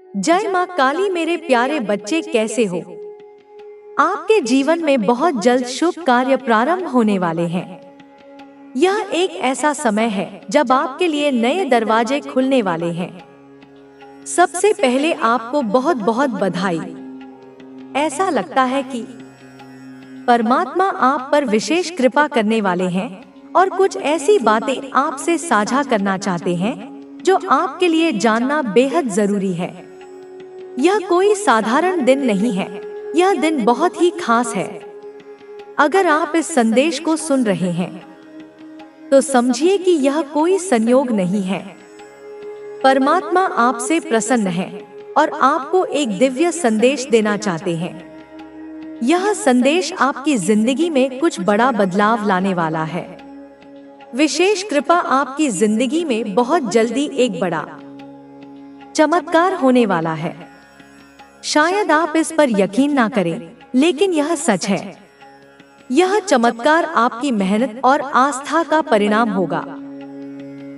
जय माँ काली। मेरे प्यारे बच्चे कैसे हो? आपके जीवन में बहुत जल्द शुभ कार्य प्रारंभ होने वाले हैं। यह एक ऐसा समय है जब आपके लिए नए दरवाजे खुलने वाले हैं। सबसे पहले आपको बहुत बहुत बधाई। ऐसा लगता है कि परमात्मा आप पर विशेष कृपा करने वाले हैं और कुछ ऐसी बातें आपसे साझा करना चाहते हैं जो आपके लिए जानना बेहद जरूरी है। यह कोई साधारण दिन नहीं है, यह दिन बहुत ही खास है। अगर आप इस संदेश को सुन रहे हैं तो समझिए कि यह कोई संयोग नहीं है। परमात्मा आपसे प्रसन्न है और आपको एक दिव्य संदेश देना चाहते हैं। यह संदेश आपकी जिंदगी में कुछ बड़ा बदलाव लाने वाला है। विशेष कृपा आपकी जिंदगी में बहुत जल्दी एक बड़ा चमत्कार होने वाला है। शायद आप इस पर यकीन ना करें, लेकिन यह सच है। यह चमत्कार आपकी मेहनत और आस्था का परिणाम होगा।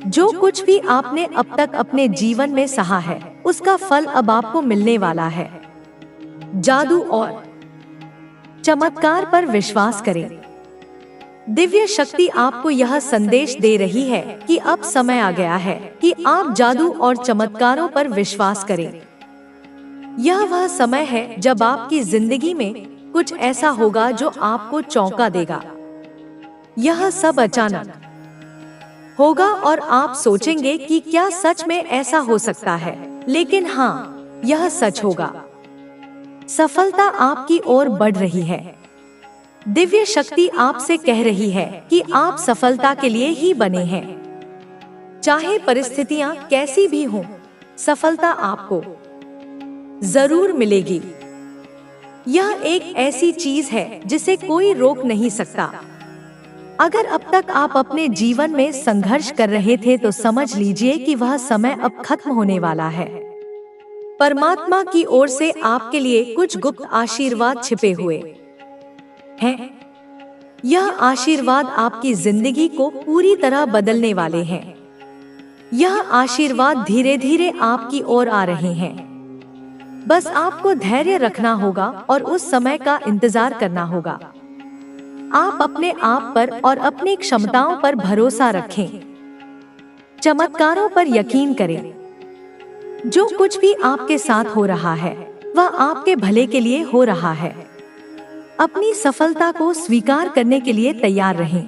जो कुछ भी आपने अब तक अपने जीवन में सहा है, उसका फल अब आपको मिलने वाला है। जादू और चमत्कार पर विश्वास करें। दिव्य शक्ति आपको यह संदेश दे रही है कि अब समय आ गया है कि आप जादू और चमत्कारों पर विश्वास करें। यह वह समय है जब आपकी जिंदगी में कुछ ऐसा होगा जो आपको चौंका देगा। यह सब अचानक होगा और आप सोचेंगे कि क्या सच में ऐसा हो सकता है, लेकिन हाँ, यह सच होगा। सफलता आपकी ओर बढ़ रही है। दिव्य शक्ति आपसे कह रही है कि आप सफलता के लिए ही बने हैं। चाहे परिस्थितियां कैसी भी हों, सफलता आपको जरूर मिलेगी। यह एक ऐसी चीज है जिसे कोई रोक नहीं सकता। अगर अब तक आप अपने जीवन में संघर्ष कर रहे थे तो समझ लीजिए कि वह समय अब खत्म होने वाला है। परमात्मा की ओर से आपके लिए कुछ गुप्त आशीर्वाद छिपे हुए हैं। यह आशीर्वाद आपकी जिंदगी को पूरी तरह बदलने वाले हैं। यह आशीर्वाद धीरे धीरे आपकी ओर आ रहे हैं। बस आपको धैर्य रखना होगा और उस समय का इंतजार करना होगा। आप अपने आप पर और अपनी क्षमताओं पर भरोसा रखें। चमत्कारों पर यकीन करें। जो कुछ भी आपके साथ हो रहा है, वह आपके भले के लिए हो रहा है। अपनी सफलता को स्वीकार करने के लिए तैयार रहें।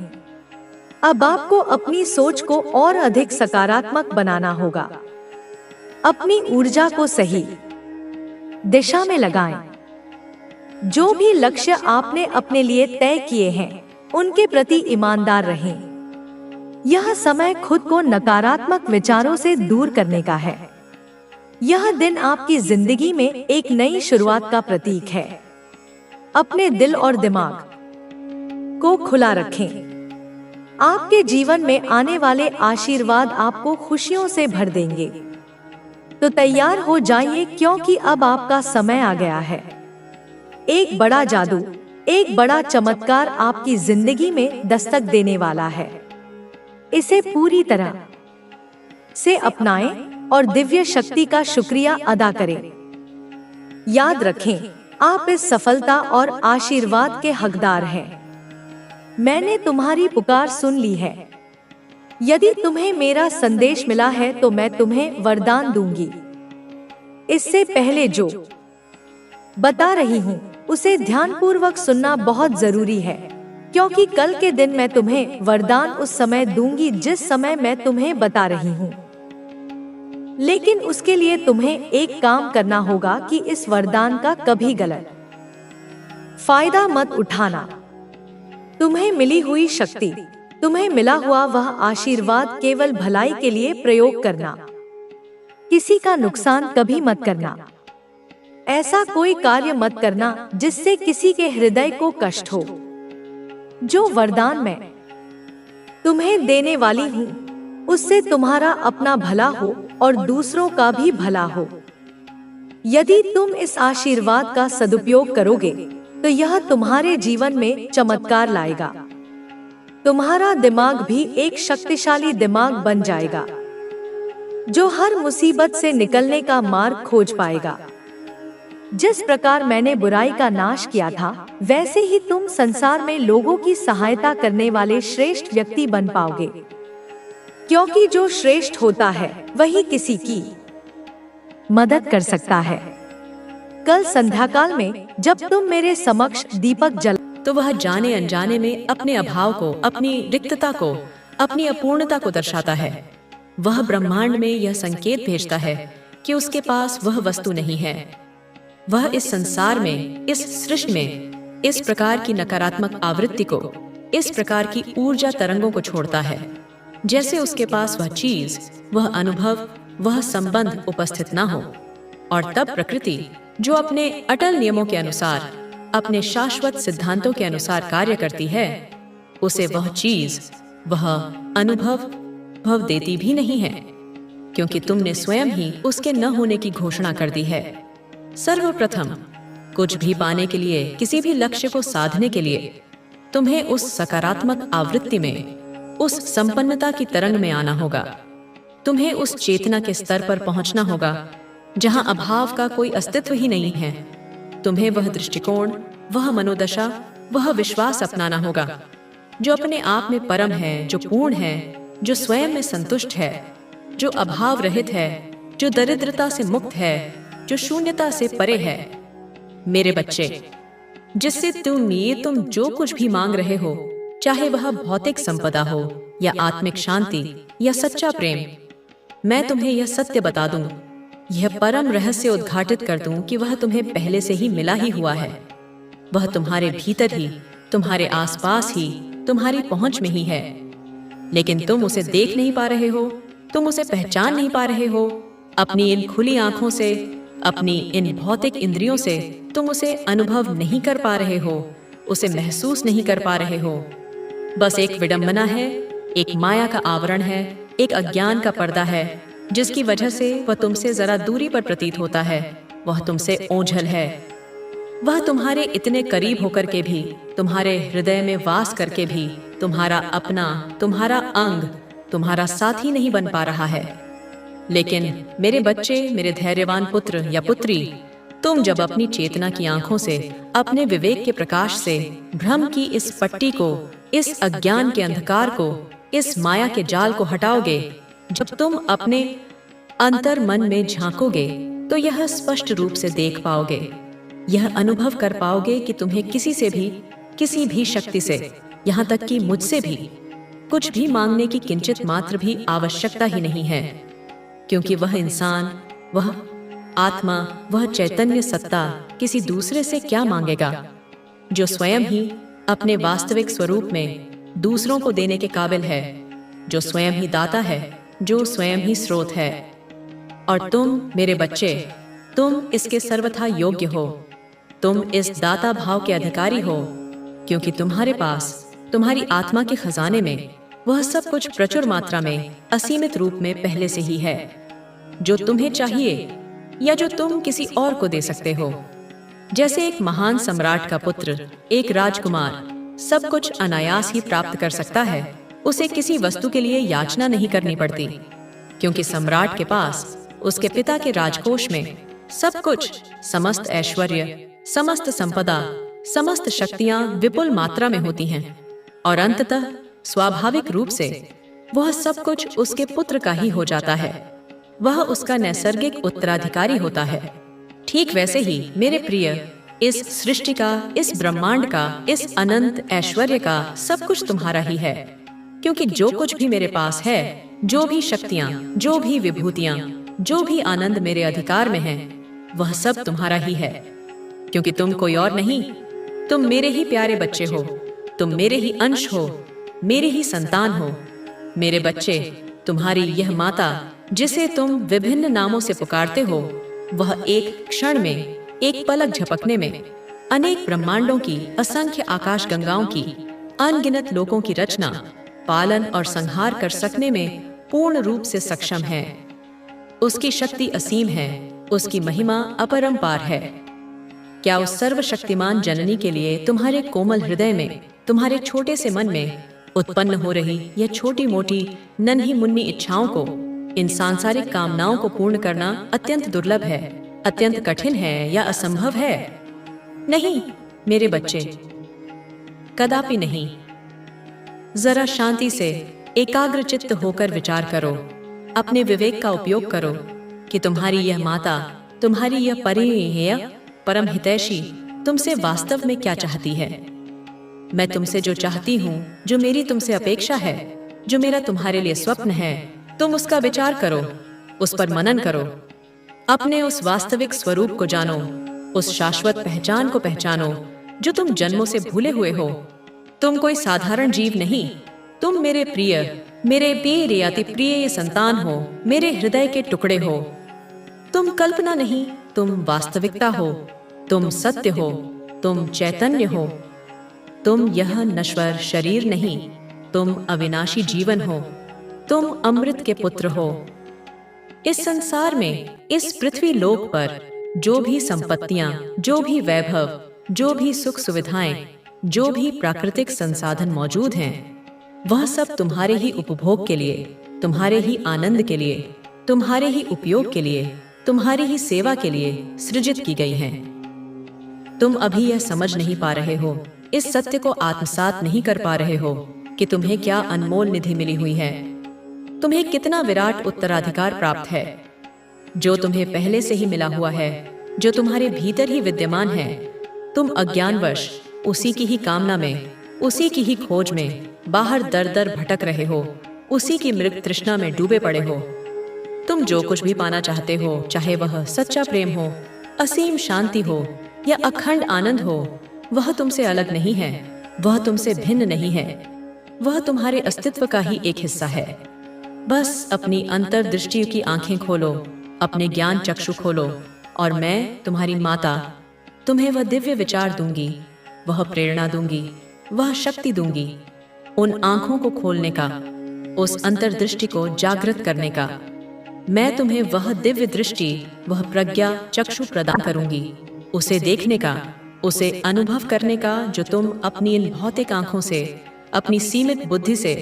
अब आपको अपनी सोच को और अधिक सकारात्मक बनाना होगा। अपनी ऊर्जा को सही दिशा में लगाएं। जो भी लक्ष्य आपने अपने लिए तय किए हैं, उनके प्रति ईमानदार रहें। यह समय खुद को नकारात्मक विचारों से दूर करने का है। यह दिन आपकी जिंदगी में एक नई शुरुआत का प्रतीक है। अपने दिल और दिमाग को खुला रखें। आपके जीवन में आने वाले आशीर्वाद आपको खुशियों से भर देंगे। तो तैयार हो जाइए, क्योंकि अब आपका समय आ गया है। एक बड़ा जादू, एक बड़ा चमत्कार आपकी जिंदगी में दस्तक देने वाला है। इसे पूरी तरह से अपनाएं और दिव्य शक्ति का शुक्रिया अदा करें। याद रखें, आप इस सफलता और आशीर्वाद के हकदार हैं। मैंने तुम्हारी पुकार सुन ली है। यदि तुम्हें मेरा संदेश मिला है तो मैं तुम्हें वरदान दूंगी। इससे पहले जो बता रही हूँ उसे ध्यानपूर्वक सुनना बहुत जरूरी है, क्योंकि कल के दिन मैं तुम्हें वरदान उस समय दूंगी जिस समय मैं तुम्हें बता रही हूँ। लेकिन उसके लिए तुम्हें एक काम करना होगा कि इस वरदान का कभी गलत फायदा मत उठाना। तुम्हें मिली हुई शक्ति, तुम्हें मिला हुआ वह आशीर्वाद केवल भलाई के लिए प्रयोग करना। किसी का नुकसान कभी मत करना। ऐसा कोई कार्य मत करना जिससे किसी के हृदय को कष्ट हो। जो वरदान मैं तुम्हें देने वाली हूँ, उससे तुम्हारा अपना भला हो और दूसरों का भी भला हो। यदि तुम इस आशीर्वाद का सदुपयोग करोगे तो यह तुम्हारे जीवन में चमत्कार लाएगा। तुम्हारा दिमाग भी एक शक्तिशाली दिमाग बन जाएगा। जो हर मुसीबत से निकलने का मार्ग खोज पाएगा। जिस प्रकार मैंने बुराई का नाश किया था, वैसे ही तुम संसार में लोगों की सहायता करने वाले श्रेष्ठ व्यक्ति बन पाओगे, क्योंकि जो श्रेष्ठ होता है वही किसी की मदद कर सकता है। कल संध्याकाल में जब तुम मेरे समक्ष दीपक जल, तो वह जाने अनजाने में अपने अभाव को, अपनी रिक्तता को, अपनी अपूर्णता को दर्शाता है। वह ब्रह्मांड में यह संकेत भेजता है कि उसके पास वह वस्तु नहीं है। वह इस संसार में, इस सृष्टि में इस प्रकार की नकारात्मक आवृत्ति को, इस प्रकार की ऊर्जा तरंगों को छोड़ता है, जैसे उसके पास वह चीज, वह अनुभव, वह संबंध उपस्थित ना हो। और तब प्रकृति, जो अपने अटल नियमों के अनुसार, अपने शाश्वत सिद्धांतों के अनुसार कार्य करती है, उसे वह चीज, वह अनुभव भव देती भी नहीं है, क्योंकि तुमने स्वयं ही उसके न होने की घोषणा कर दी है। सर्वप्रथम कुछ भी पाने के लिए, किसी भी लक्ष्य को साधने के लिए तुम्हें उस सकारात्मक आवृत्ति में, उस संपन्नता की तरंग में आना होगा। तुम्हें उस चेतना के स्तर पर पहुंचना होगा जहां अभाव का कोई अस्तित्व ही नहीं है। तुम्हें वह दृष्टिकोण, वह मनोदशा, वह विश्वास अपनाना होगा जो अपने आप में परम है, जो पूर्ण है, जो स्वयं में संतुष्ट है, जो अभाव रहित है, जो दरिद्रता से मुक्त है, जो शून्यता से परे है। मेरे बच्चे, जिससे तुम जो कुछ भी मांग रहे हो, चाहे वह भौतिक संपदा हो या आत्मिक शांति या सच्चा प्रेम, मैं तुम्हें यह सत्य बता दूं, यह परम रहस्य उद्घाटित कर दूं कि वह तुम्हें पहले से ही मिला ही हुआ है। वह तुम्हारे भीतर ही, तुम्हारे आसपास ही, तुम्हारी पहुंच में ही है। लेकिन तुम उसे देख नहीं पा रहे हो, तुम उसे पहचान नहीं पा रहे हो। अपनी इन खुली आंखों से, अपनी इन भौतिक इंद्रियों से तुम उसे अनुभव नहीं कर पा रहे हो, उसे महसूस नहीं कर पा रहे हो। बस एक विडंबना है, एक माया का आवरण है, एक अज्ञान का पर्दा है, जिसकी वजह से वह तुमसे जरा दूरी पर प्रतीत होता है। वह तुमसे ओझल है। वह तुम्हारे इतने करीब होकर के भी, तुम्हारे हृदय में वास करके भी तुम्हारा अपना, तुम्हारा अंग, तुम्हारा साथी नहीं बन पा रहा है। लेकिन मेरे बच्चे, मेरे धैर्यवान पुत्र या पुत्री, तुम जब अपनी चेतना की आंखों से, अपने विवेक के प्रकाश से भ्रम की इस पट्टी को, इस अज्ञान के अंधकार को, इस माया के जाल को हटाओगे, जब तुम अपने अंतर मन में झांकोगे, तो यह स्पष्ट रूप से देख पाओगे, यह अनुभव कर पाओगे कि तुम्हें किसी से भी, किसी भी शक्ति से, यहाँ तक कि मुझसे भी कुछ भी मांगने की किंचित मात्र भी आवश्यकता ही नहीं है। क्योंकि वह इंसान, वह आत्मा, वह चैतन्य सत्ता किसी दूसरे से क्या मांगेगा, जो स्वयं ही अपने वास्तविक स्वरूप में दूसरों को देने के काबिल है, जो स्वयं ही दाता है, जो स्वयं ही स्रोत है। और तुम मेरे बच्चे, तुम इसके सर्वथा योग्य हो। तुम इस दाता भाव के अधिकारी हो, क्योंकि तुम्हारे पास, तुम्हारी आत्मा के खजाने में वह सब कुछ प्रचुर मात्रा में, असीमित रूप में पहले से ही है, जो तुम्हें चाहिए या जो तुम किसी और को दे सकते हो। जैसे एक महान सम्राट का पुत्र, एक राजकुमार सब कुछ अनायास ही प्राप्त कर सकता है, उसे किसी वस्तु के लिए याचना नहीं करनी पड़ती, क्योंकि सम्राट के पास उसके पिता के राजकोष में सब कुछ, समस्त ऐश्वर्य, समस्त संपदा, समस्त शक्तियां विपुल मात्रा में होती हैं। और अंततः स्वाभाविक रूप से वह सब कुछ उसके पुत्र का ही हो जाता है, वह उसका नैसर्गिक उत्तराधिकारी होता है। ठीक वैसे ही मेरे प्रिय, इस सृष्टि का, इस ब्रह्मांड का, इस अनंत ऐश्वर्य का सब कुछ तुम्हारा ही है, क्योंकि जो कुछ भी मेरे पास है, जो भी शक्तियां, जो भी विभूतियां, जो भी आनंद मेरे अधिकार में है, वह सब तुम्हारा ही है। क्योंकि तुम कोई और नहीं, तुम मेरे ही प्यारे बच्चे हो, तुम मेरे ही अंश हो, मेरी ही संतान हो। मेरे बच्चे, तुम्हारी यह माता जिसे तुम विभिन्न नामों से पुकारते हो, वह एक क्षण में, एक पलक झपकने में अनेक ब्रह्मांडों की, असंख्य आकाश गंगाओं की, अनगिनत लोकों की रचना, पालन और संहार कर सकने में पूर्ण रूप से सक्षम है। उसकी शक्ति असीम है, उसकी महिमा अपरंपार है। क्या उस सर्वशक्तिमान जननी के लिए तुम्हारे कोमल हृदय में, तुम्हारे छोटे से मन में उत्पन्न हो रही यह छोटी मोटी नन्ही मुन्नी इच्छाओं को इन सांसारिक कामनाओं को पूर्ण करना अत्यंत दुर्लभ है, अत्यंत कठिन है या असंभव है? नहीं मेरे बच्चे, कदापि नहीं। जरा शांति से एकाग्रचित्त होकर विचार करो, अपने विवेक का उपयोग करो कि तुम्हारी यह माता, तुम्हारी यह परिणेय परम हितैषी तुमसे वास्तव में क्या चाहती है। मैं तुमसे जो चाहती हूँ, जो मेरी तुमसे अपेक्षा है, जो मेरा तुम्हारे लिए स्वप्न है, तुम उसका विचार करो, उस पर मनन करो, अपने उस वास्तविक स्वरूप को जानो, उस शाश्वत पहचान को पहचानो जो तुम जन्मों से भूले हुए हो। तुम कोई साधारण जीव नहीं, तुम मेरे प्रिय, मेरे प्रिय अति प्रिय संतान हो, मेरे हृदय के टुकड़े हो। तुम कल्पना नहीं, तुम वास्तविकता हो, तुम सत्य हो, तुम चैतन्य हो। तुम यह नश्वर शरीर नहीं, तुम अविनाशी जीवन हो, तुम अमृत के पुत्र हो। इस संसार में, इस पृथ्वी लोक पर जो भी संपत्तियां, जो भी वैभव, जो भी सुख सुविधाएं, जो भी प्राकृतिक संसाधन मौजूद हैं, वह सब तुम्हारे ही उपभोग के लिए, तुम्हारे ही आनंद के लिए, तुम्हारे ही उपयोग के लिए, तुम्हारी ही सेवा के लिए सृजित की गई हैं। तुम अभी यह समझ नहीं पा रहे हो, इस सत्य को आत्मसात नहीं कर पा रहे हो कि तुम्हें क्या अनमोल निधि मिली हुई है, तुम्हें कितना विराट उत्तराधिकार प्राप्त है, जो तुम्हें पहले से ही मिला हुआ है, जो तुम्हारे भीतर ही विद्यमान है। तुम अज्ञानवश उसी की ही कामना में, उसी की ही खोज में बाहर दर दर भटक रहे हो, उसी की मृग तृष्णा में डूबे पड़े हो। तुम जो कुछ भी पाना चाहते हो, चाहे वह सच्चा प्रेम हो, असीम शांति हो या अखंड आनंद हो, वह तुमसे अलग नहीं है, वह तुमसे भिन्न नहीं है, वह तुम्हारे अस्तित्व का ही एक हिस्सा है। बस अपनी अंतर्दृष्टि की आंखें खोलो, अपने ज्ञान चक्षु खोलो, और मैं तुम्हारी माता तुम्हें वह दिव्य विचार दूंगी, वह प्रेरणा दूंगी, वह शक्ति दूंगी, उन आंखों को खोलने का, उस अंतर्दृष्टि को जागृत करने का। मैं तुम्हें वह दिव्य दृष्टि, वह प्रज्ञा चक्षु प्रदान करूंगी, उसे देखने का, उसे अनुभव करने का जो तुम अपनी इन भौतिक आंखों से, अपनी सीमित बुद्धि से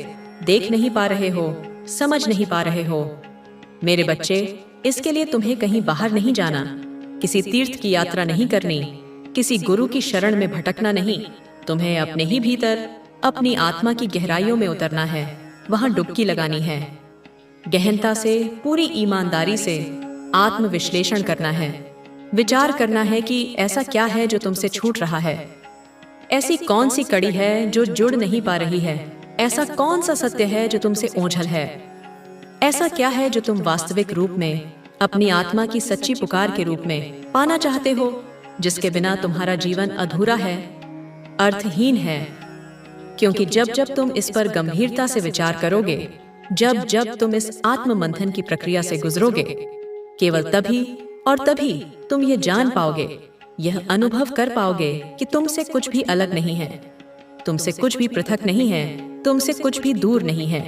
देख नहीं पा रहे हो, समझ नहीं पा रहे हो। मेरे बच्चे, इसके लिए तुम्हें कहीं बाहर नहीं जाना, किसी तीर्थ की यात्रा नहीं करनी, किसी गुरु की शरण में भटकना नहीं। तुम्हें अपने ही भीतर, अपनी आत्मा की गहराइयों में उतरना है, वहां डुबकी लगानी है, गहनता से, पूरी ईमानदारी से आत्मविश्लेषण करना है, विचार करना है कि ऐसा क्या है जो तुमसे छूट रहा है, ऐसी कौन सी कड़ी है जो जुड़ नहीं पा रही है, ऐसा कौन सा सत्य है जो तुमसे ओझल है, ऐसा क्या है जो तुम वास्तविक रूप में, अपनी आत्मा की सच्ची पुकार के रूप में पाना चाहते हो, जिसके बिना तुम्हारा जीवन अधूरा है, अर्थहीन है। क्योंकि जब जब तुम इस पर गंभीरता से विचार करोगे, जब जब तुम इस आत्म मंथन की प्रक्रिया से गुजरोगे, केवल तभी और तभी तुम ये जान पाओगे, यह अनुभव कर पाओगे कि तुमसे कुछ भी अलग नहीं है, तुमसे कुछ भी पृथक नहीं है, तुमसे कुछ भी दूर नहीं है।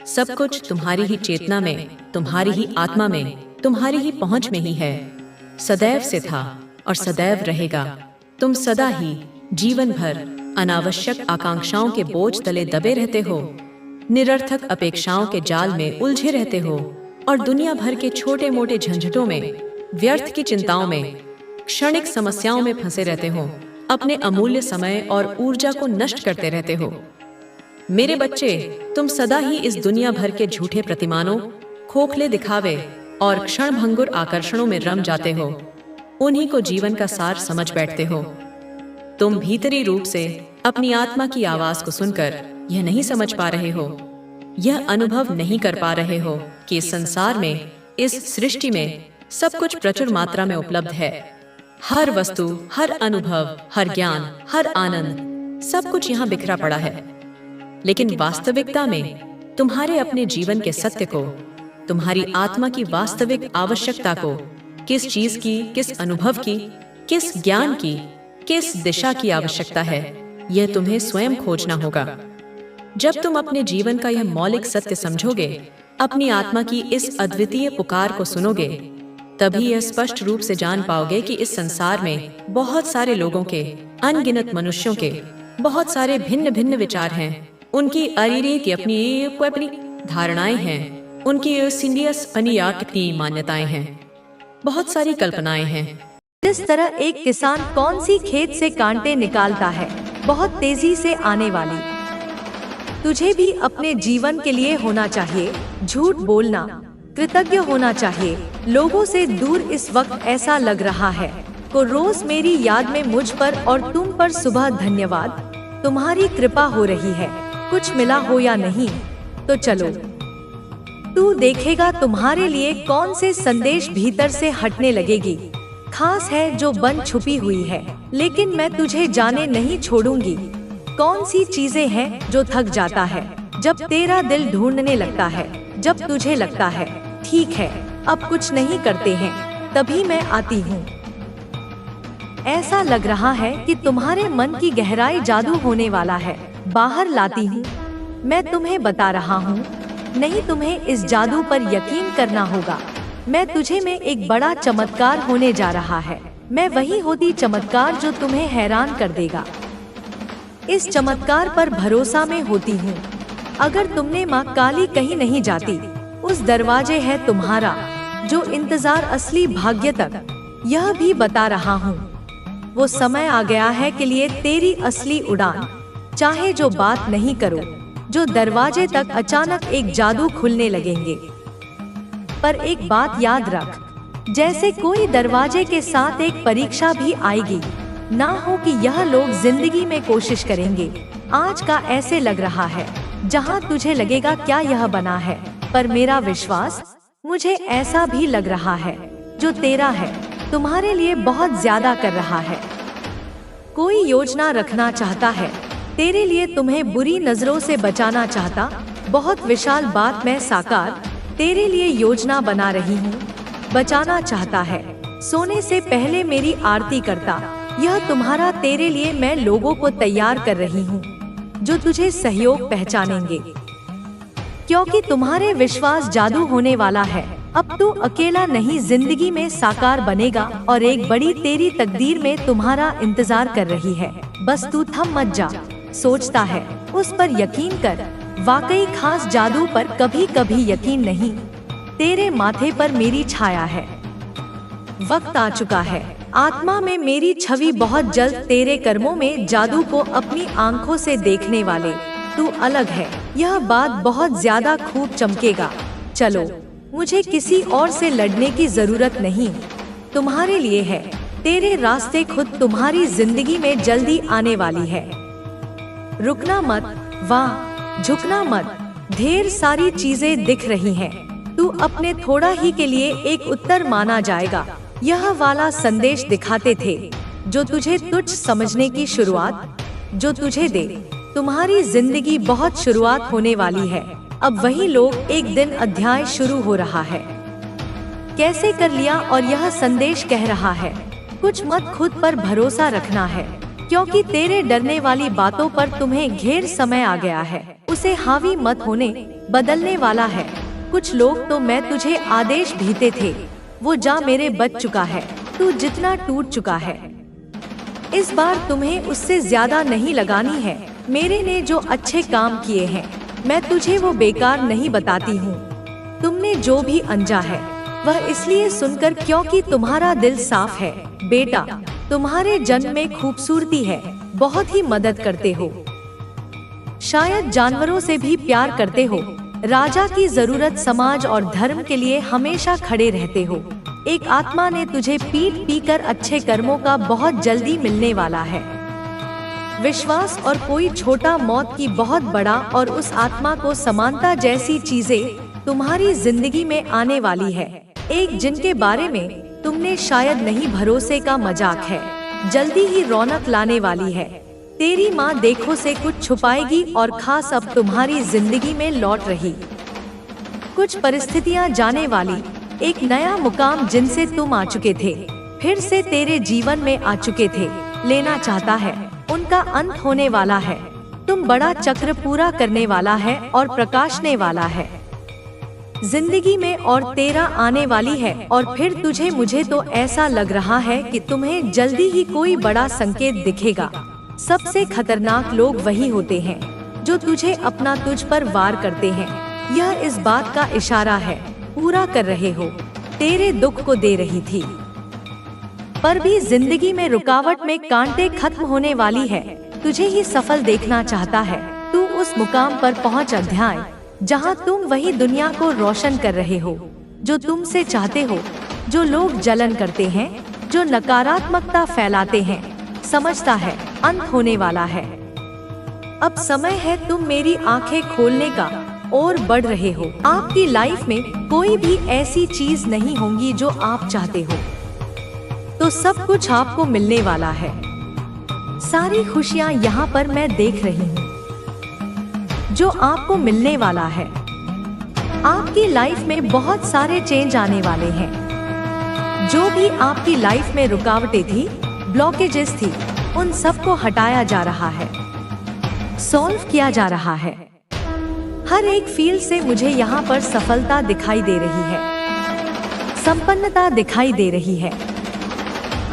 सब कुछ तुम्हारी ही चेतना में, तुम्हारी ही आत्मा में, तुम्हारी ही पहुंच में ही है, सदैव से था और सदैव रहेगा। तुम सदा ही जीवन भर अनावश्यक आकांक्षाओं के बोझ तले दबे रहते हो, निरर्थक अपेक्षाओं के जाल में उलझे रहते हो और दुनिया भर के छोटे मोटे झंझटों में, व्यर्थ की चिंताओं में, क्षणिक समस्याओं में फंसे रहते हो, अपने अमूल्य समय और ऊर्जा को नष्ट करते रहते हो। मेरे बच्चे, तुम सदा ही इस दुनिया भर के झूठे प्रतिमानों, खोखले दिखावे और क्षणभंगुर आकर्षणों में रम जाते हो, उन्हीं को जीवन का सार समझ बैठते हो। तुम भीतरी रूप से अपनी आत्मा की आवाज को सुनकर यह नहीं समझ पा रहे हो, यह अनुभव नहीं कर पा रहे हो कि इस संसार में, इस सृष्टि में सब कुछ प्रचुर मात्रा में उपलब्ध है। हर वस्तु, हर अनुभव, हर ज्ञान, हर आनंद, सब कुछ यहाँ बिखरा पड़ा है। लेकिन वास्तविकता में तुम्हारे अपने जीवन के सत्य को, तुम्हारी आत्मा की वास्तविक आवश्यकता को, किस चीज की, किस अनुभव की, किस ज्ञान की, किस दिशा की आवश्यकता है, यह तुम्हें स्वयं खोजना होगा। जब तुम अपने जीवन का यह मौलिक सत्य समझोगे, अपनी आत्मा की इस अद्वितीय पुकार को सुनोगे, तभी यह स्पष्ट रूप से जान पाओगे कि इस संसार में बहुत सारे लोगों के, अनगिनत मनुष्यों के बहुत सारे भिन्न भिन्न विचार हैं, उनकी अरीरी की अपनी धारणाएं हैं, उनकी सिंडियस अनियाक की मान्यताएं हैं, बहुत सारी कल्पनाएं हैं। जिस तरह एक किसान कौन सी खेत से कांटे निकालता है, बहुत तेजी से आने वाली। तुझे भी अपने जीवन के लिए होना चाहिए, झूठ बोलना, कृतज्ञ होना चाहिए। लोगों से दूर इस वक्त ऐसा लग रहा है को रोज मेरी याद में मुझ पर और तुम पर सुबह धन्यवाद, तुम्हारी कृपा हो रही है। कुछ मिला हो या नहीं तो चलो, तू देखेगा तुम्हारे लिए कौन से संदेश भीतर से हटने लगेगी। खास है जो बन छुपी हुई है, लेकिन मैं तुझे जाने नहीं छोड़ूंगी। कौन सी चीजें हैं जो थक जाता है जब तेरा दिल ढूंढने लगता है, जब तुझे लगता है ठीक है अब कुछ नहीं करते हैं, तभी मैं आती हूँ। ऐसा लग रहा है कि तुम्हारे मन की गहराई जादू होने वाला है, बाहर लाती हूँ। मैं तुम्हें बता रहा हूँ, नहीं तुम्हें इस जादू पर यकीन करना होगा। मैं तुझे में एक बड़ा चमत्कार होने जा रहा है। मैं वही होती चमत्कार जो तुम्हें हैरान कर देगा। इस चमत्कार पर भरोसा में होती हूँ। अगर तुमने माँ काली कहीं नहीं जाती, उस दरवाजे है तुम्हारा जो इंतजार असली भाग्य तक। यह भी बता रहा हूँ, वो समय आ गया है के लिए तेरी असली उड़ान। चाहे जो बात नहीं करो, जो दरवाजे तक अचानक एक जादू खुलने लगेंगे। पर एक बात याद रख, जैसे कोई दरवाजे के साथ एक परीक्षा भी आएगी। ना हो कि यह लोग जिंदगी में कोशिश करेंगे। आज का ऐसे लग रहा है जहां तुझे लगेगा क्या यह बना है, पर मेरा विश्वास, मुझे ऐसा भी लग रहा है जो तेरा है तुम्हारे लिए बहुत ज्यादा कर रहा है। कोई योजना रखना चाहता है तेरे लिए, तुम्हें बुरी नजरों से बचाना चाहता। बहुत विशाल बात मैं साकार तेरे लिए योजना बना रही हूँ, बचाना चाहता है। सोने से पहले मेरी आरती करता, यह तुम्हारा तेरे लिए मैं लोगों को तैयार कर रही हूँ जो तुझे सहयोग पहचानेंगे, क्योंकि तुम्हारे विश्वास जादू होने वाला है। अब तू अकेला नहीं जिंदगी में साकार बनेगा और एक बड़ी तेरी तकदीर में तुम्हारा इंतजार कर रही है। बस तू थम मत जा। सोचता है उस पर यकीन कर, वाकई खास जादू पर कभी कभी यकीन नहीं। तेरे माथे पर मेरी छाया है, वक्त आ चुका है। आत्मा में मेरी छवि बहुत जल्द तेरे कर्मों में जादू को अपनी आंखों से देखने वाले। तू अलग है, यह बात बहुत ज्यादा खूब चमकेगा। चलो, मुझे किसी और से लड़ने की जरूरत नहीं, तुम्हारे लिए है। तेरे रास्ते खुद तुम्हारी जिंदगी में जल्दी आने वाली है। रुकना मत, वाह झुकना मत। ढेर सारी चीजें दिख रही हैं। तू अपने थोड़ा ही के लिए एक उत्तर माना जाएगा। यह वाला संदेश दिखाते थे जो तुझे तुच्छ समझने की शुरुआत, जो तुझे दे। तुम्हारी जिंदगी बहुत शुरुआत होने वाली है। अब वही लोग, एक दिन अध्याय शुरू हो रहा है। कैसे कर लिया, और यह संदेश कह रहा है कुछ मत, खुद पर भरोसा रखना है, क्योंकि तेरे डरने वाली बातों पर तुम्हें घेर समय आ गया है। उसे हावी मत होने, बदलने वाला है। कुछ लोग तो मैं तुझे आदेश भीते थे, वो जा मेरे बच चुका है। तू जितना टूट चुका है, इस बार तुम्हें उससे ज्यादा नहीं लगानी है। मेरे ने जो अच्छे काम किए हैं, मैं तुझे वो बेकार नहीं बताती हूँ। तुमने जो भी अनजा है वह इसलिए सुनकर क्योंकि तुम्हारा दिल साफ है। बेटा, तुम्हारे जन्म में खूबसूरती है, बहुत ही मदद करते हो। शायद जानवरों से भी प्यार करते हो। राजा की जरूरत समाज और धर्म के लिए हमेशा खड़े रहते हो। एक आत्मा ने तुझे पीट पीकर अच्छे कर्मों का बहुत जल्दी मिलने वाला है। विश्वास और कोई छोटा मौत की बहुत बड़ा और उस आत्मा को समानता जैसी चीजें तुम्हारी जिंदगी में आने वाली है। एक जिनके बारे में तुमने शायद नहीं, भरोसे का मजाक है, जल्दी ही रौनक लाने वाली है। तेरी माँ देखो से कुछ छुपाएगी और खास अब तुम्हारी जिंदगी में लौट रही कुछ परिस्थितियाँ जाने वाली, एक नया मुकाम जिनसे तुम आ चुके थे, फिर से तेरे जीवन में आ चुके थे, लेना चाहता है, उनका अंत होने वाला है। तुम बड़ा चक्र पूरा करने वाला है और प्रकाशने वाला है जिंदगी में, और तेरा आने वाली है। और फिर तुझे, मुझे तो ऐसा लग रहा है कि तुम्हें जल्दी ही कोई बड़ा संकेत दिखेगा। सबसे खतरनाक लोग वही होते हैं जो तुझे अपना तुझ पर वार करते हैं। यह इस बात का इशारा है, पूरा कर रहे हो, तेरे दुख को दे रही थी। पर भी जिंदगी में रुकावट में कांटे खत्म होने वाली है, तुझे ही सफल देखना चाहता है। तू उस मुकाम पर पहुंच अध्याय, जहां तुम वही दुनिया को रोशन कर रहे हो जो तुमसे चाहते हो। जो लोग जलन करते हैं, जो नकारात्मकता फैलाते हैं, समझता है अंत होने वाला है। अब समय है तुम मेरी आंखें खोलने का और बढ़ रहे हो। आपकी लाइफ में कोई भी ऐसी चीज नहीं होगी जो आप चाहते हो, तो सब कुछ आपको मिलने वाला है। सारी खुशियाँ यहाँ पर मैं देख रही हूँ जो आपको मिलने वाला है। आपकी लाइफ में बहुत सारे चेंज आने वाले हैं। जो भी आपकी लाइफ में रुकावटें थी, ब्लॉकेजेस थी, उन सबको हटाया जा रहा है, सॉल्व किया जा रहा है। हर एक फील्ड से मुझे यहाँ पर सफलता दिखाई दे रही है, संपन्नता दिखाई दे रही है।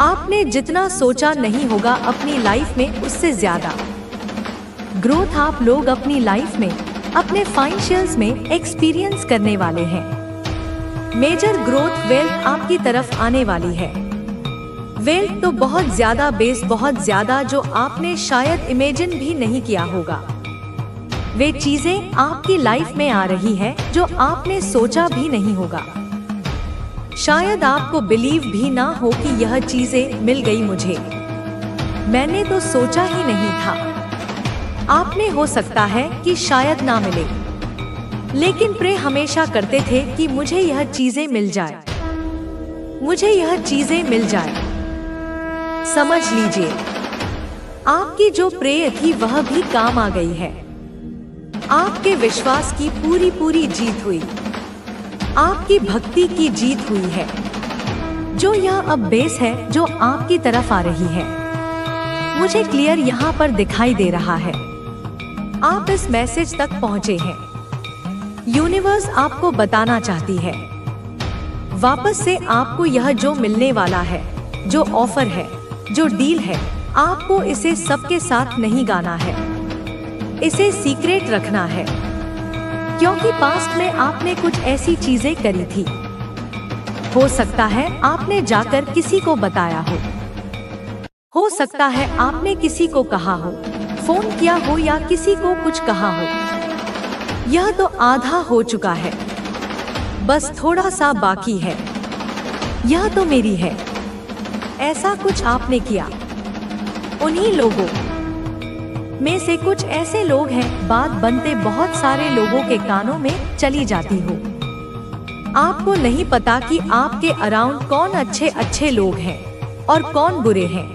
आपने जितना सोचा नहीं होगा अपनी लाइफ में, उससे ज्यादा ग्रोथ आप लोग अपनी लाइफ में, अपने फाइनेंशियल्स में एक्सपीरियंस करने वाले हैं। मेजर ग्रोथ वेल्थ आपकी तरफ आने वाली है। वेल्थ तो बहुत ज्यादा, बेस बहुत ज्यादा, जो आपने शायद इमेजिन भी नहीं किया होगा। वे चीजें आपकी लाइफ में आ रही है जो आपने सोचा भी नहीं होगा। शायद आपको बिलीव भी ना हो कि यह चीजें मिल गई मुझे, मैंने तो सोचा ही नहीं था। आपने हो सकता है कि शायद ना मिले, लेकिन प्रे हमेशा करते थे कि मुझे यह चीजें मिल जाए, मुझे यह चीजें मिल जाए। समझ लीजिए, आपकी जो प्रे थी वह भी काम आ गई है। आपके विश्वास की पूरी जीत हुई, आपकी भक्ति की जीत हुई है। जो यह अब बेस है जो आपकी तरफ आ रही है, मुझे क्लियर यहाँ पर दिखाई दे रहा है। आप इस मैसेज तक पहुँचे हैं। यूनिवर्स आपको बताना चाहती है, वापस से आपको यह जो मिलने वाला है, जो ऑफर है, जो डील है, आपको इसे सबके साथ नहीं गाना है, इसे सीक्रेट रखना है। क्योंकि पास्ट में आपने कुछ ऐसी चीजें करी थी, हो सकता है आपने जाकर किसी को बताया हो सकता है आपने किसी को कहा हो, फोन किया हो या किसी को कुछ कहा हो। यह तो आधा हो चुका है, बस थोड़ा सा बाकी है। यह तो मेरी है, ऐसा कुछ आपने किया। उन्हीं लोगों में से कुछ ऐसे लोग हैं, बात बनते बहुत सारे लोगों के कानों में चली जाती हो। आपको नहीं पता कि आपके अराउंड कौन अच्छे लोग हैं और कौन बुरे हैं।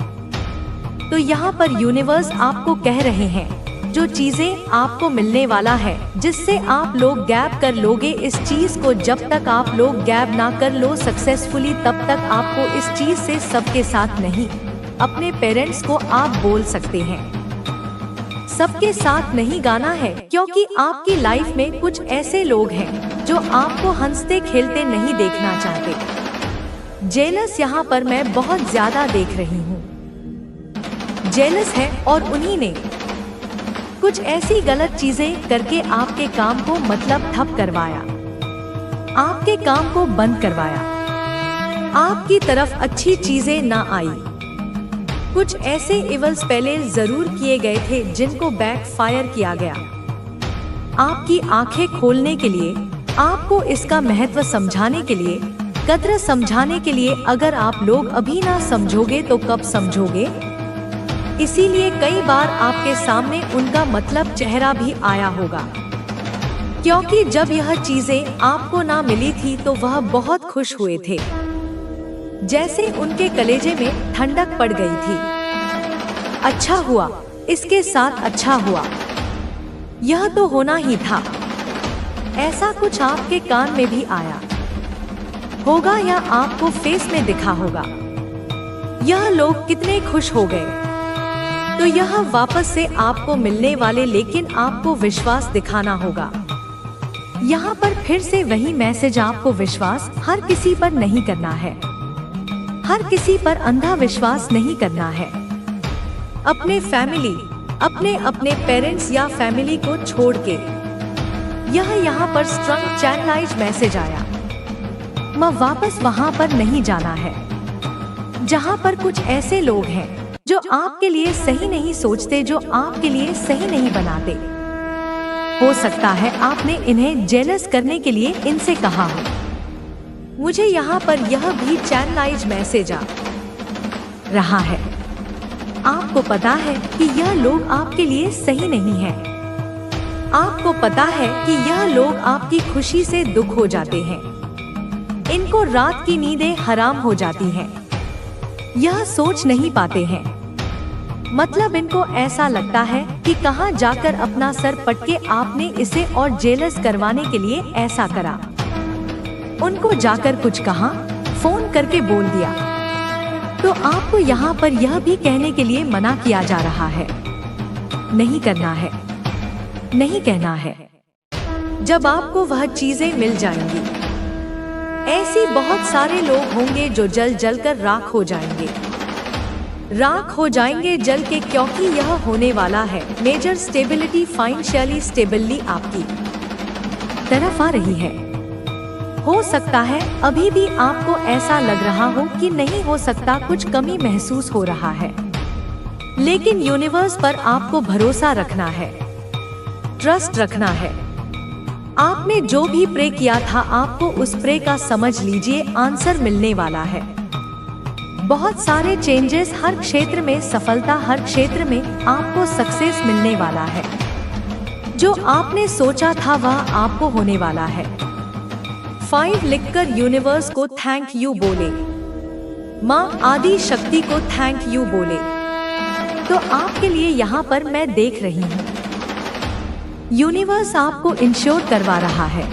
तो यहाँ पर यूनिवर्स आपको कह रहे हैं, जो चीजें आपको मिलने वाला है, जिससे आप लोग गैप कर लोगे इस चीज को, जब तक आप लोग गैप ना कर लो सक्सेसफुली, तब तक आपको इस चीज से सबके साथ नहीं, अपने पेरेंट्स को आप बोल सकते हैं, सबके साथ नहीं गाना है। क्योंकि आपकी लाइफ में कुछ ऐसे लोग हैं जो आपको हंसते खेलते नहीं देखना चाहते। जेलस यहाँ पर मैं बहुत ज्यादा देख रही हूँ, जेलस है, और उन्हीं ने कुछ ऐसी गलत चीजें करके आपके काम को मतलब ठप करवाया, आपके काम को बंद करवाया, आपकी तरफ अच्छी चीजें ना आई। कुछ ऐसे इवल्स पहले जरूर किए गए थे जिनको बैकफायर किया गया। आपकी आंखें खोलने के लिए, आपको इसका महत्व समझाने के लिए, कद्र समझाने के लिए। अगर आप लोग अभी ना समझोगे तो कब समझोगे? इसीलिए कई बार आपके सामने उनका मतलब चेहरा भी आया होगा, क्योंकि जब यह चीजें आपको ना मिली थी तो वह बहुत खुश हुए थे, जैसे उनके कलेजे में ठंडक पड़ गई थी। अच्छा हुआ, इसके साथ अच्छा हुआ, यह तो होना ही था। ऐसा कुछ आपके कान में भी आया होगा या आपको फेस में दिखा होगा। यह लोग कितने खुश हो गए, तो यह वापस से आपको मिलने वाले, लेकिन आपको विश्वास दिखाना होगा। यहाँ पर फिर से वही मैसेज, आपको विश्वास हर किसी पर नहीं करना है, हर किसी पर अंधा विश्वास नहीं करना है। अपने फैमिली, अपने पेरेंट्स या फैमिली को छोड़ के यह यहाँ पर स्ट्रंग चैनलाइज मैसेज आया। वापस वहाँ पर नहीं जाना है जहाँ पर कुछ ऐसे लोग हैं जो आपके लिए सही नहीं सोचते, जो आपके लिए सही नहीं बनाते। हो सकता है आपने इन्हें जेलस करने के लिए इनसे कहा हो। मुझे यहाँ पर यह भी चैनलाइज मैसेज आ रहा है। आपको पता है कि यह लोग आपके लिए सही नहीं है। आपको पता है कि यह लोग आपकी खुशी से दुख हो जाते हैं। इनको रात की नींदें हराम हो जाती हैं। यह सोच नहीं पाते हैं। मतलब इनको ऐसा लगता है कि कहां जाकर अपना सर पटके आपने इसे और जेलस करवाने के लिए ऐसा करा। उनको जाकर कुछ कहा, फोन करके बोल दिया। तो आपको यहाँ पर यह भी कहने के लिए मना किया जा रहा है, नहीं करना है, नहीं कहना है। जब आपको वह चीजें मिल जाएंगी, ऐसी बहुत सारे लोग होंगे जो जल जल कर राख हो जाएंगे। राख हो जाएंगे जल के, क्योंकि यह होने वाला है मेजर स्टेबिलिटी, फाइनेंशियली स्टेबली आपकी तरफ आ रही है। हो सकता है अभी भी आपको ऐसा लग रहा हो कि नहीं हो सकता, कुछ कमी महसूस हो रहा है, लेकिन यूनिवर्स पर आपको भरोसा रखना है, ट्रस्ट रखना है। आपने जो भी प्रे किया था, आपको उस प्रे का समझ लीजिए आंसर मिलने वाला है। बहुत सारे चेंजेस हर क्षेत्र में, सफलता हर क्षेत्र में आपको सक्सेस मिलने वाला है। जो आपने सोचा था वह आपको होने वाला है। 5 लिखकर यूनिवर्स को थैंक यू बोले, माँ आदि शक्ति को थैंक यू बोले। तो आपके लिए यहाँ पर मैं देख रही हूँ, यूनिवर्स आपको इंश्योर करवा रहा है।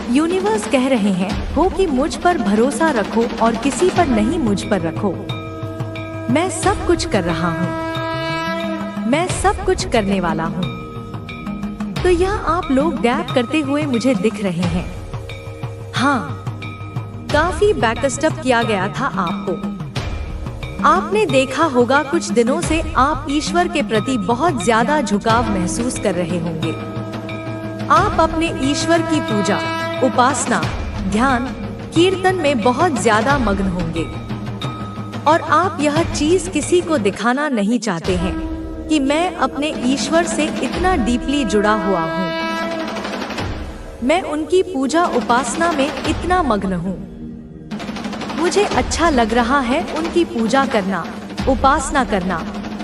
यूनिवर्स कह रहे हैं हो कि मुझ पर भरोसा रखो और किसी पर नहीं, मुझ पर रखो। मैं सब कुछ कर रहा हूँ, मैं सब कुछ करने वाला हूँ। तो यह आप लोग गैप करते हुए मुझे दिख रहे हैं। हाँ, काफी बैकस्टअप किया गया था आपको। आपने देखा होगा कुछ दिनों से आप ईश्वर के प्रति बहुत ज्यादा झुकाव महसूस कर रहे होंगे। आप अपने ईश्वर की पूजा, उपासना, ध्यान, कीर्तन में बहुत ज्यादा मग्न होंगे और आप यह चीज किसी को दिखाना नहीं चाहते हैं कि मैं अपने ईश्वर से इतना डीपली जुड़ा हुआ हूँ, मैं उनकी पूजा उपासना में इतना मग्न हूँ। मुझे अच्छा लग रहा है उनकी पूजा करना, उपासना करना,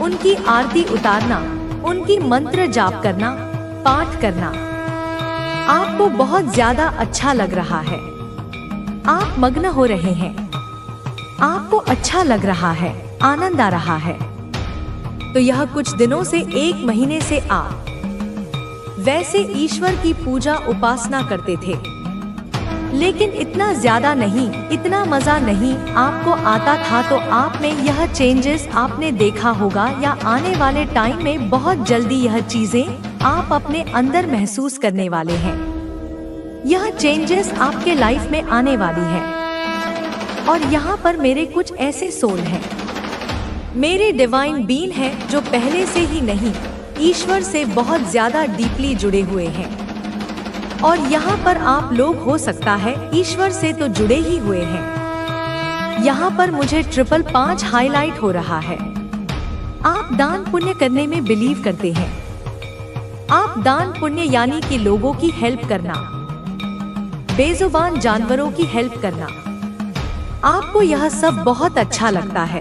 उनकी आरती उतारना, उनकी मंत्र जाप करना, पाठ करना। आपको बहुत ज्यादा अच्छा लग रहा है। आप मग्न हो रहे हैं, आपको अच्छा लग रहा है, आनंद आ रहा है। तो यह कुछ दिनों से, 1 महीने से आप वैसे ईश्वर की पूजा उपासना करते थे, लेकिन इतना ज्यादा नहीं, इतना मजा नहीं आपको आता था। तो आप में यह चेंजेस आपने देखा होगा या आने वाले टाइम में बहुत जल्दी यह चीजें आप अपने अंदर महसूस करने वाले हैं। यह चेंजेस आपके लाइफ में आने वाली है। और यहाँ पर मेरे कुछ ऐसे सोल हैं, मेरे डिवाइन बीइंग हैं जो पहले से ही नहीं, ईश्वर से बहुत ज्यादा डीपली जुड़े हुए हैं। और यहाँ पर आप लोग हो सकता है ईश्वर से तो जुड़े ही हुए हैं। यहाँ पर मुझे 555 हाईलाइट हो रहा है। आप दान पुण्य करने में बिलीव करते हैं। आप दान पुण्य यानी कि लोगों की हेल्प करना, बेजुबान जानवरों की हेल्प करना, आपको यह सब बहुत अच्छा लगता है।